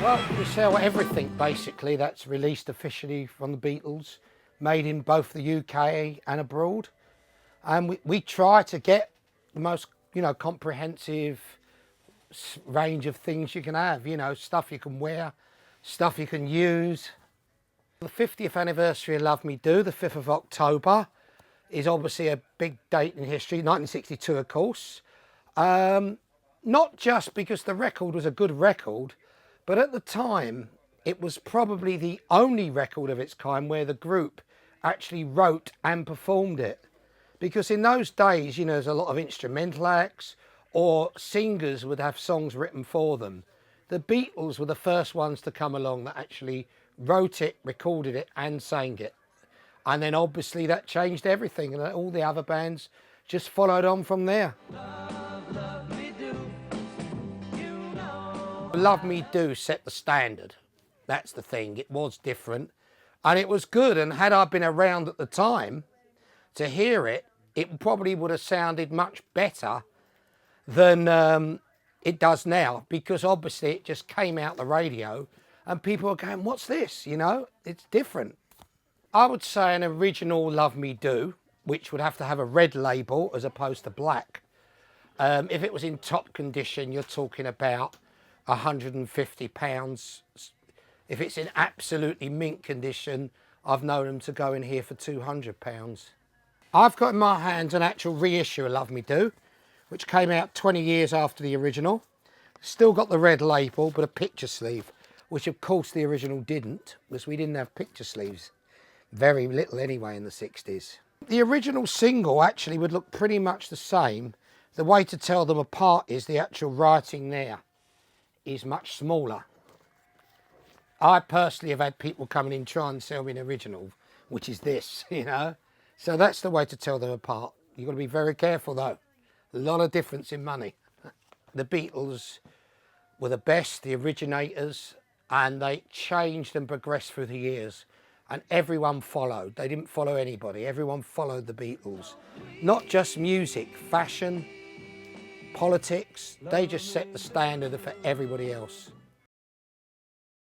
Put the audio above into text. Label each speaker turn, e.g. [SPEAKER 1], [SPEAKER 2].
[SPEAKER 1] Well, we sell everything basically that's released officially from the Beatles, made in both the UK and abroad. And we try to get the most, comprehensive range of things you can have, stuff you can wear, stuff you can use. The 50th anniversary of Love Me Do, the 5th of October, is obviously a big date in history, 1962 of course. Not just because the record was a good record, but at the time it was probably the only record of its kind where the group actually wrote and performed it. Because in those days, there's a lot of instrumental acts or singers would have songs written for them. The Beatles were the first ones to come along that actually wrote it, recorded it and sang it. And then obviously that changed everything and all the other bands just followed on from there. Love Me Do set the standard. That's the thing. It was different and it was good. And had I been around at the time to hear it, it probably would have sounded much better than it does now, because obviously it just came out the radio and people are going, what's this? It's different. I would say an original Love Me Do, which would have to have a red label as opposed to black. If it was in top condition, you're talking about £150. If it's in absolutely mint condition, I've known them to go in here for £200. I've got in my hands an actual reissue of Love Me Do, which came out 20 years after the original. Still got the red label, but a picture sleeve, which of course the original didn't, because we didn't have picture sleeves. Very little anyway in the 60s. The original single actually would look pretty much the same. The way to tell them apart is the actual writing there is much smaller. I personally have had people coming in trying to sell me an original, which is this, So that's the way to tell them apart. You've got to be very careful though. A lot of difference in money. The Beatles were the best, the originators, and they changed and progressed through the years. And everyone followed. They didn't follow anybody. Everyone followed the Beatles. Not just music, fashion, politics. They just set the standard for everybody else.